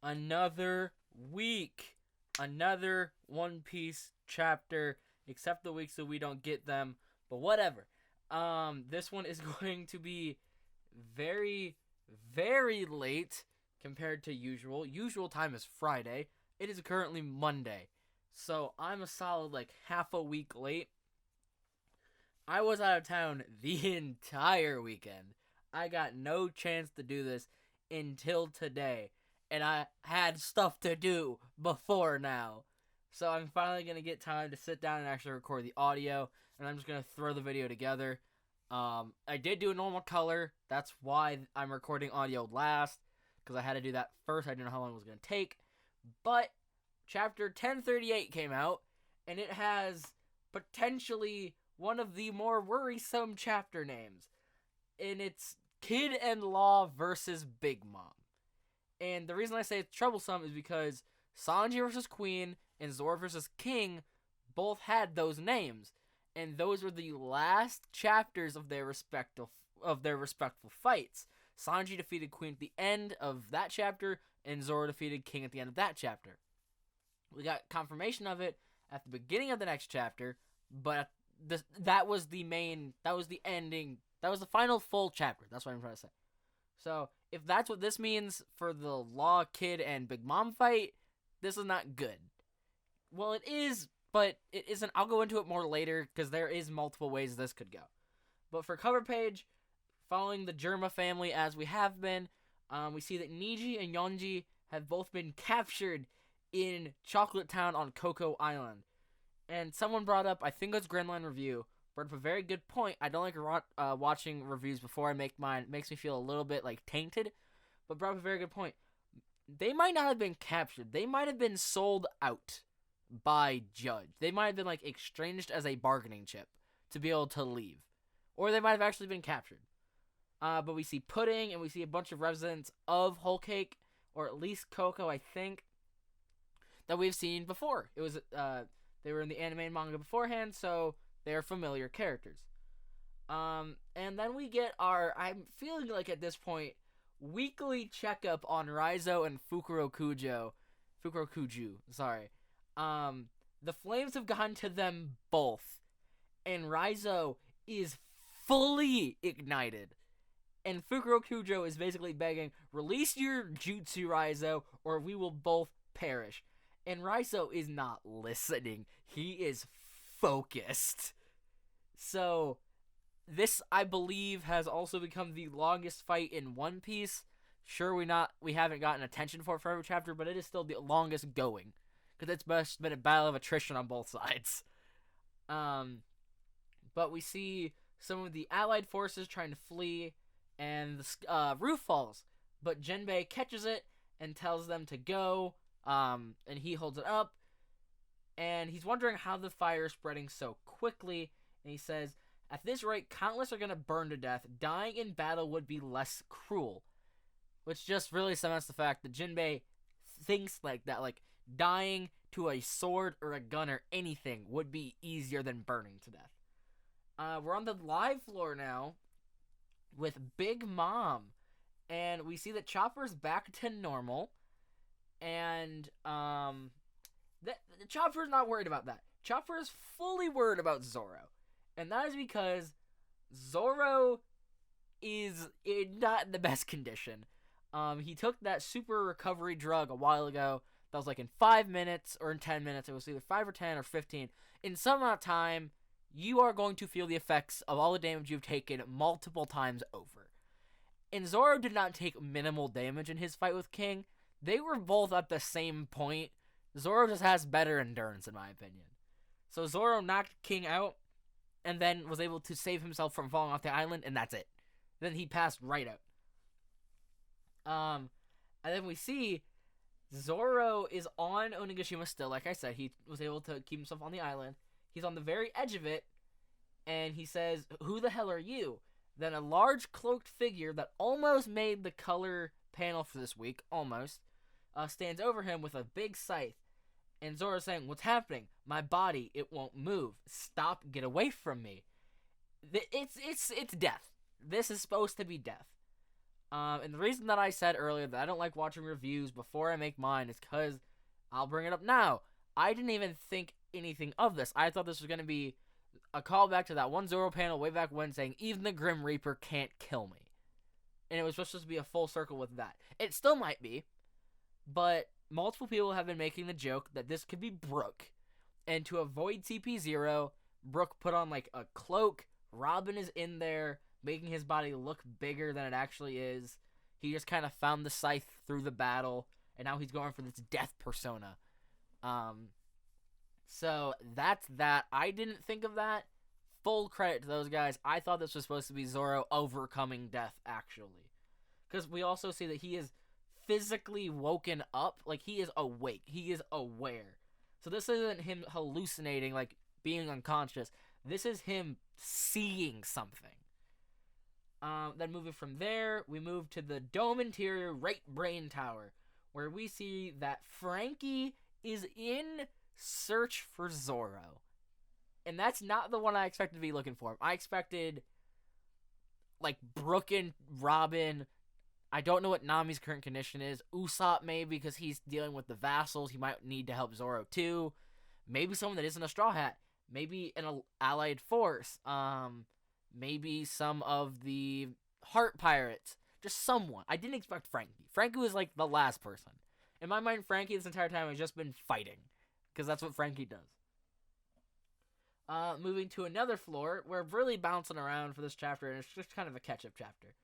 Another week. Another One Piece chapter. Except the weeks that we don't get them. But whatever. This one is going to be very, very late compared to usual. Usual time is Friday. It is currently Monday. So I'm a solid half a week late. I was out of town the entire weekend. I got no chance to do this until today. And I had stuff to do before now. So I'm finally going to get time to sit down and actually record the audio. And I'm just going to throw the video together. I did do a normal color. That's why I'm recording audio last. Because I had to do that first. I didn't know how long it was going to take. But chapter 1038 came out. And it has potentially one of the more worrisome chapter names. And it's Kid and Law versus Big Mom. And the reason I say it's troublesome is because Sanji versus Queen and Zoro versus King both had those names. And those were the last chapters of their respectful fights. Sanji defeated Queen at the end of that chapter, and Zoro defeated King at the end of that chapter. We got confirmation of it at the beginning of the next chapter, but that was the ending, that was the final full chapter. That's what I'm trying to say. So, if that's what this means for the Law, Kid, and Big Mom fight, this is not good. Well, it is, but it isn't. I'll go into it more later, because there is multiple ways this could go. But for cover page, following the Germa family as we have been, we see that Niji and Yonji have both been captured in Chocolate Town on Cocoa Island. And someone brought up, I think it was Grandline Review, brought up a very good point. I don't like watching reviews before I make mine. It makes me feel a little bit tainted, but brought up a very good point. They might not have been captured. They might have been sold out by Judge. They might have been exchanged as a bargaining chip to be able to leave. Or they might have actually been captured. But we see Pudding, and we see a bunch of residents of Whole Cake, or at least Cocoa, I think, that we've seen before. It was they were in the anime and manga beforehand, so they're familiar characters. And then we get our, I'm feeling like at this point, weekly checkup on Raizo and Fukurokuju, sorry. The flames have gone to them both, and Raizo is fully ignited. And Fukurokujo is basically begging, release your jutsu, Raizo, or we will both perish. And Raizo is not listening. He is focused. So, this, I believe, has also become the longest fight in One Piece. Sure, we haven't gotten attention for it for every chapter, but it is still the longest going. Because it's been a battle of attrition on both sides. But we see some of the allied forces trying to flee, and the roof falls. But Jinbei catches it and tells them to go, and he holds it up. And he's wondering how the fire is spreading so quickly. And he says, at this rate, countless are going to burn to death. Dying in battle would be less cruel. Which just really cements the fact that Jinbei thinks like that. Dying to a sword or a gun or anything would be easier than burning to death. We're on the live floor now with Big Mom. And we see that Chopper's back to normal. And, Chopper's not worried about that. Chopper is fully worried about Zoro. And that is because Zoro is not in the best condition. He took that super recovery drug a while ago. That was in 5 minutes or in 10 minutes. It was either 5 or 10 or 15. In some amount of time, you are going to feel the effects of all the damage you've taken multiple times over. And Zoro did not take minimal damage in his fight with King. They were both at the same point. Zoro just has better endurance, in my opinion. So Zoro knocked King out, and then was able to save himself from falling off the island, and that's it. Then he passed right out. And then we see Zoro is on Onigashima still. Like I said, he was able to keep himself on the island. He's on the very edge of it, and he says, who the hell are you? Then a large cloaked figure that almost made the color panel for this week, almost, stands over him with a big scythe. And Zoro's saying, what's happening? My body, it won't move. Stop, get away from me. It's death. This is supposed to be death. And the reason that I said earlier that I don't like watching reviews before I make mine is because I'll bring it up now. I didn't even think anything of this. I thought this was going to be a callback to that one Zoro panel way back when saying, even the Grim Reaper can't kill me. And it was supposed to be a full circle with that. It still might be, but multiple people have been making the joke that this could be Brook. And to avoid CP0, Brook put on like a cloak. Robin is in there, making his body look bigger than it actually is. He just kind of found the scythe through the battle, and now he's going for this death persona. So that's that. I didn't think of that. Full credit to those guys. I thought this was supposed to be Zoro overcoming death, actually. Because we also see that he is physically woken up. Like, he is awake. He is aware. So this isn't him hallucinating, like, being unconscious. This is him seeing something. Then moving from there, we move to the dome interior right brain tower, where we see that Frankie is in search for Zoro. And that's not the one I expected to be looking for. I expected, like, Brook and Robin. I don't know what Nami's current condition is. Usopp maybe, because he's dealing with the vassals. He might need to help Zoro too. Maybe someone that isn't a Straw Hat. Maybe an allied force. Maybe some of the Heart Pirates. Just someone. I didn't expect Frankie. Frankie was like the last person. In my mind, Frankie this entire time has just been fighting. Because that's what Frankie does. Moving to another floor, we're really bouncing around for this chapter, and it's just kind of a catch-up chapter.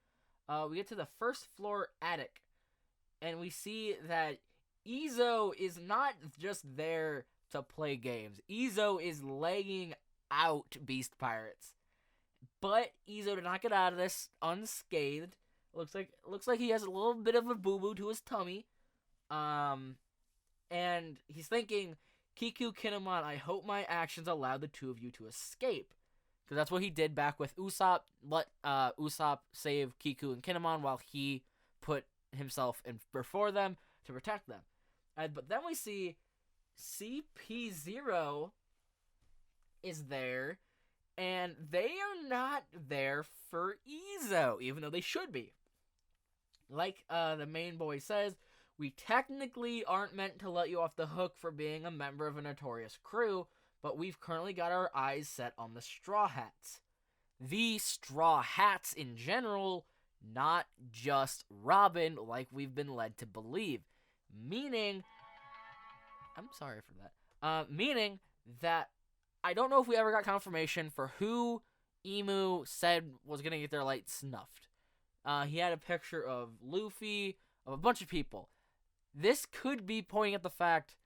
We get to the first floor attic, and we see that Izo is not just there to play games. Izo is laying out Beast Pirates, but Izo did not get out of this unscathed. Looks like he has a little bit of a boo-boo to his tummy, and he's thinking, Kiku, Kinemon, I hope my actions allow the two of you to escape. Because that's what he did back with Usopp. Let Usopp save Kiku and Kinemon while he put himself in before them to protect them. But then we see CP0 is there, and they are not there for Izo, even though they should be. Like the main boy says, we technically aren't meant to let you off the hook for being a member of a notorious crew, but we've currently got our eyes set on the Straw Hats. The Straw Hats in general, not just Robin, like we've been led to believe. Meaning, I'm sorry for that. Meaning that I don't know if we ever got confirmation for who Emu said was going to get their light snuffed. He had a picture of Luffy, of a bunch of people. This could be pointing at the fact,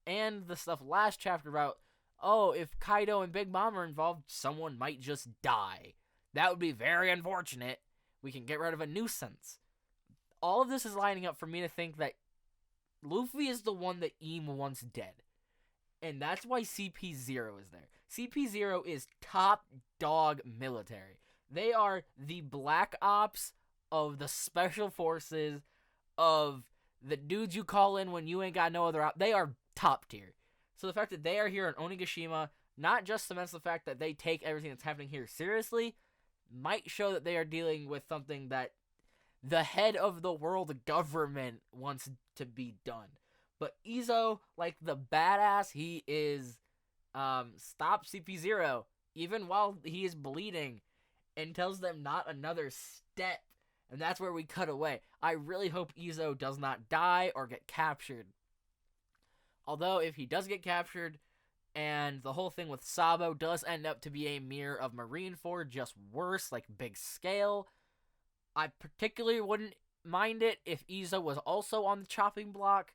and the stuff last chapter about, oh, if Kaido and Big Mom are involved, someone might just die. That would be very unfortunate. We can get rid of a nuisance. All of this is lining up for me to think that Luffy is the one that Emu wants dead. And that's why CP0 is there. CP0 is top dog military. They are the Black Ops of the Special Forces, of the dudes you call in when you ain't got no other they are top tier. So the fact that they are here in Onigashima not just cements the fact that they take everything that's happening here seriously, might show that they are dealing with something that the head of the world government wants to be done. But Izo, like the badass he is, stops CP0 even while he is bleeding and tells them not another step. And that's where we cut away. I really hope Izo does not die or get captured. Although, if he does get captured, and the whole thing with Sabo does end up to be a mirror of Marineford, just worse, like big scale, I particularly wouldn't mind it if Izo was also on the chopping block,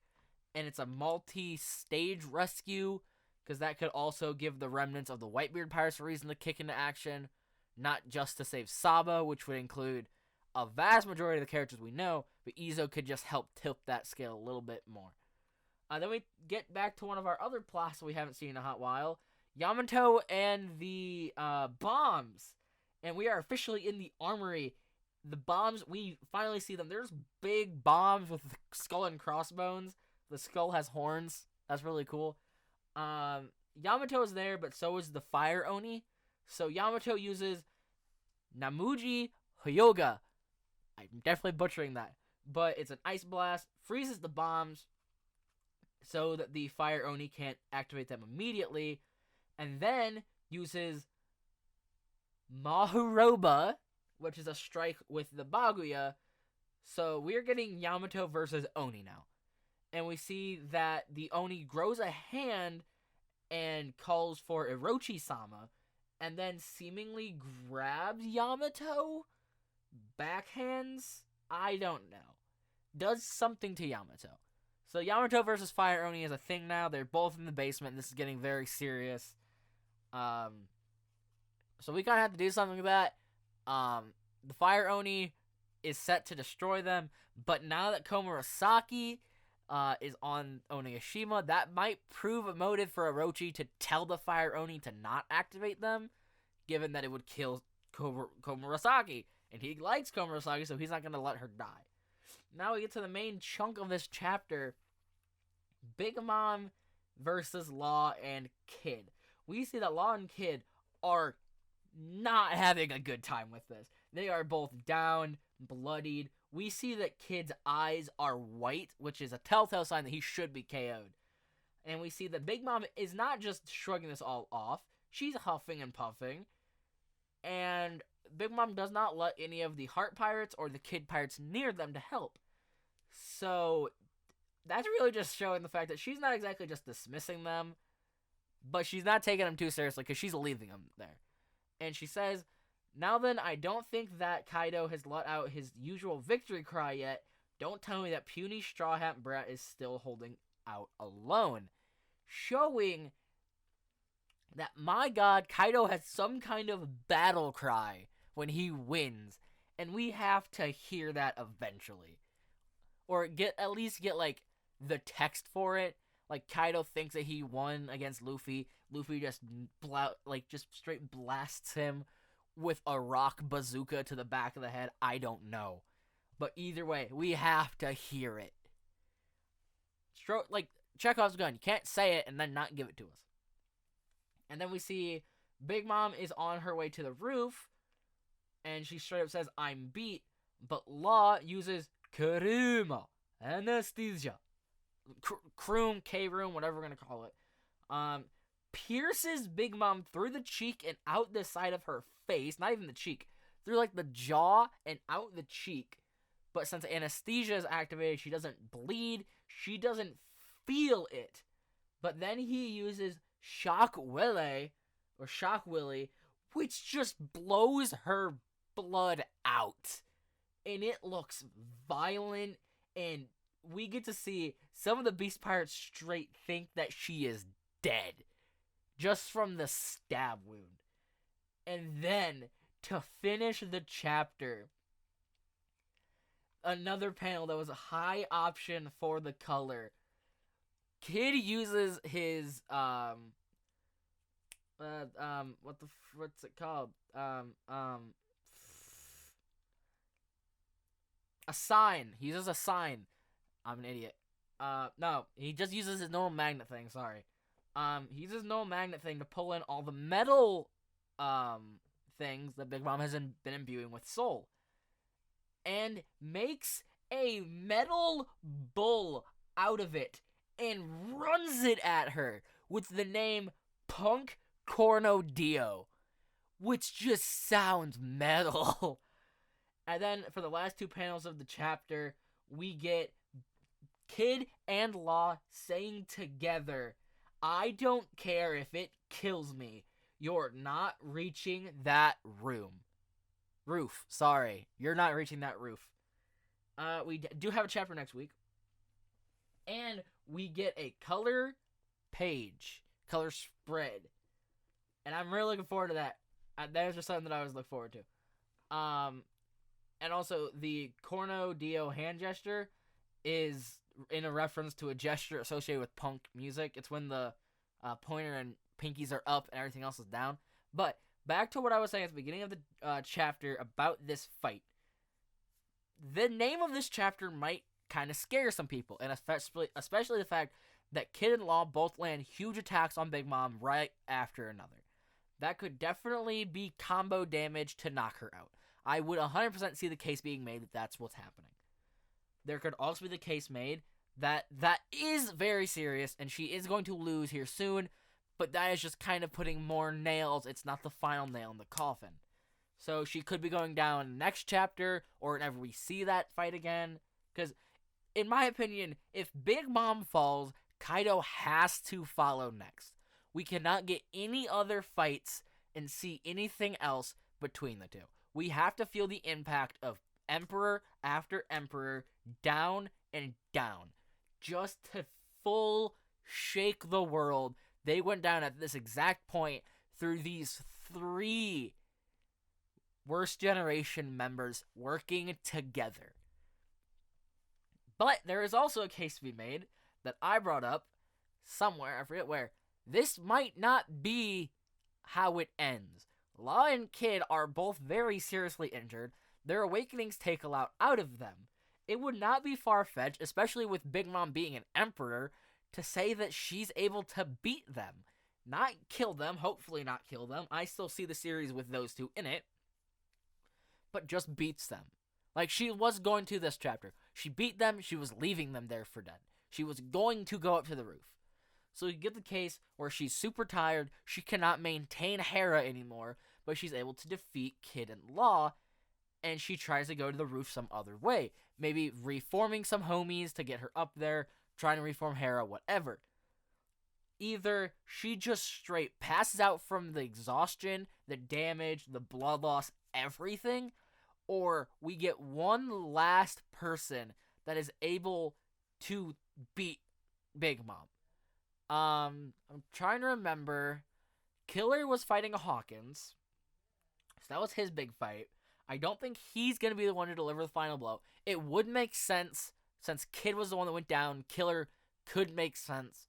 and it's a multi-stage rescue, because that could also give the remnants of the Whitebeard Pirates a reason to kick into action, not just to save Sabo, which would include a vast majority of the characters we know, but Izo could just help tilt that scale a little bit more. Then we get back to one of our other plots we haven't seen in a hot while, Yamato and the bombs. And we are officially in the armory. The bombs, we finally see them. There's big bombs with skull and crossbones. The skull has horns. That's really cool. Yamato is there, but so is the Fire Oni. So Yamato uses Namuji Hyoga. I'm definitely butchering that. But it's an ice blast, freezes the bombs so that the Fire Oni can't activate them immediately, and then uses Mahuroba, which is a strike with the Baguya. So we're getting Yamato versus Oni now. And we see that the Oni grows a hand and calls for Orochi-sama, and then seemingly grabs Yamato, backhands, I don't know, does something to Yamato. So Yamato versus Fire Oni is a thing now. They're both in the basement. This is getting very serious. So we kind of have to do something with that. The Fire Oni is set to destroy them, but now that Komurasaki is on Onigashima, that might prove a motive for Orochi to tell the Fire Oni to not activate them, given that it would kill Komurasaki. And he likes Komurasaki, so he's not going to let her die. Now we get to the main chunk of this chapter. Big Mom versus Law and Kid. We see that Law and Kid are not having a good time with this. They are both down, bloodied. We see that Kid's eyes are white, which is a telltale sign that he should be KO'd. And we see that Big Mom is not just shrugging this all off. She's huffing and puffing. And Big Mom does not let any of the Heart Pirates or the Kid Pirates near them to help. So that's really just showing the fact that she's not exactly just dismissing them, but she's not taking them too seriously because she's leaving them there. And she says, "Now then, I don't think that Kaido has let out his usual victory cry yet. Don't tell me that puny Straw Hat Brat is still holding out alone." Showing that, my God, Kaido has some kind of battle cry when he wins. And we have to hear that eventually. Or at least get, like, the text for it. Like, Kaido thinks that he won against Luffy. Luffy just, just straight blasts him with a rock bazooka to the back of the head. I don't know. But either way, we have to hear it. Like, Chekhov's gun. You can't say it and then not give it to us. And then we see Big Mom is on her way to the roof. And she straight up says, "I'm beat." But Law uses Kuruma, anesthesia, Kroom, K-Room, whatever we're going to call it. Pierces Big Mom through the cheek and out the side of her face. Not even the cheek. Through, like, the jaw and out the cheek. But since anesthesia is activated, she doesn't bleed. She doesn't feel it. But then he uses Shock Willy, which just blows her blood out. And it looks violent, and we get to see some of the Beast Pirates straight think that she is dead. Just from the stab wound. And then, to finish the chapter, another panel that was a high option for the color. Kid uses his, what's it called? A sign. He uses a sign. I'm an idiot. No, he just uses his normal magnet thing, sorry. He uses his normal magnet thing to pull in all the metal, things that Big Mom has been imbuing with soul. And makes a metal bull out of it and runs it at her with the name Punk Corno Dio, which just sounds metal. And then for the last two panels of the chapter, we get Kid and Law saying together, "I don't care if it kills me. You're not reaching that roof. Sorry, you're not reaching that roof." We do have a chapter next week. And we get a color page, color spread. And I'm really looking forward to that. That was just something that I was looking forward to. And also, the Corno Dio hand gesture is in a reference to a gesture associated with punk music. It's when the pointer and pinkies are up and everything else is down. But back to what I was saying at the beginning of the chapter about this fight. The name of this chapter might kind of scare some people, and especially the fact that Kid and Law both land huge attacks on Big Mom right after another. That could definitely be combo damage to knock her out. I would 100% see the case being made that that's what's happening. There could also be the case made that that is very serious and she is going to lose here soon, but that is just kind of putting more nails. It's not the final nail in the coffin. So she could be going down next chapter or whenever we see that fight again. Because, in my opinion, if Big Mom falls, Kaido has to follow next. We cannot get any other fights and see anything else between the two. We have to feel the impact of Emperor after Emperor down and down. Just to full shake the world. They went down at this exact point through these 3 worst generation members working together. But there is also a case to be made that I brought up somewhere, I forget where. This might not be how it ends. Law and Kid are both very seriously injured. Their awakenings take a lot out of them. It would not be far-fetched, especially with Big Mom being an emperor, to say that she's able to beat them. Not kill them, hopefully not kill them. I still see the series with those two in it. But just beats them. Like she was going to this chapter. She beat them, she was leaving them there for dead. She was going to go up to the roof. So you get the case where she's super tired, she cannot maintain Hera anymore, but she's able to defeat Kid and Law, and she tries to go to the roof some other way. Maybe reforming some homies to get her up there, trying to reform Hera, whatever. Either she just straight passes out from the exhaustion, the damage, the blood loss, everything, or we get one last person that is able to beat Big Mom. I'm trying to remember. Killer was fighting a Hawkins, so that was his big fight. I don't think he's going to be the one to deliver the final blow. It would make sense, since Kid was the one that went down, Killer could make sense.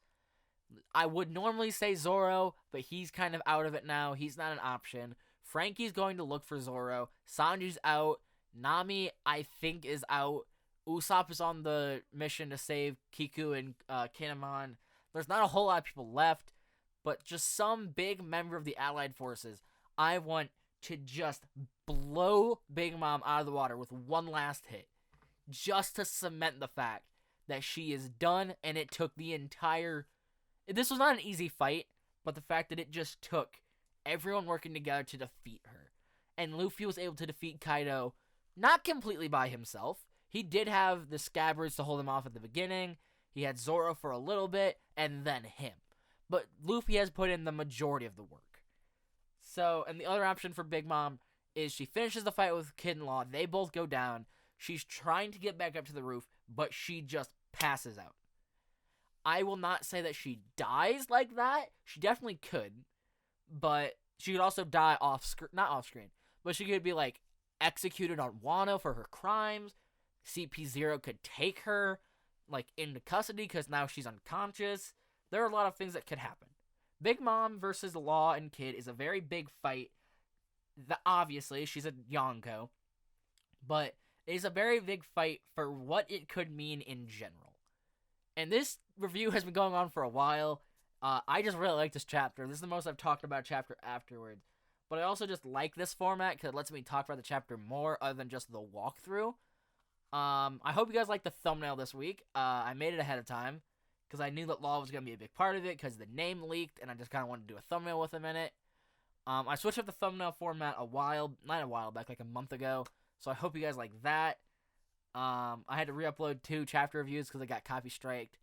I would normally say Zoro, but he's kind of out of it now. He's not an option. Frankie's going to look for Zoro. Sanji's out. Nami, I think, is out. Usopp is on the mission to save Kiku and Kinemon. There's not a whole lot of people left, but just some big member of the Allied forces. I want to just blow Big Mom out of the water with one last hit, just to cement the fact that she is done, and it took the entire... This was not an easy fight, but the fact that it just took everyone working together to defeat her. And Luffy was able to defeat Kaido, not completely by himself. He did have the Scabbards to hold him off at the beginning. He had Zoro for a little bit, and then him. But Luffy has put in the majority of the work. So, and the other option for Big Mom is she finishes the fight with Kid and Law. They both go down. She's trying to get back up to the roof, but she just passes out. I will not say that she dies like that. She definitely could. But she could also die not off screen. But she could be, like, executed on Wano for her crimes. CP0 could take her, like, into custody because now she's unconscious. There are a lot of things that could happen. Big Mom versus Law and Kid is a very big fight. Obviously, she's a Yonko. But it is a very big fight for what it could mean in general. And this review has been going on for a while. I just really like this chapter. This is the most I've talked about a chapter afterwards. But I also just like this format because it lets me talk about the chapter more other than just the walkthrough. I hope you guys like the thumbnail this week. I made it ahead of time because I knew that Law was going to be a big part of it because the name leaked and I just kind of wanted to do a thumbnail with him in it. I switched up the thumbnail format not a while back, like a month ago. So I hope you guys like that. I had to re-upload 2 chapter reviews because I got copy striked.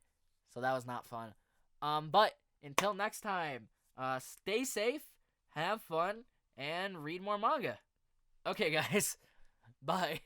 So that was not fun. But until next time, stay safe, have fun, and read more manga. Okay, guys. Bye.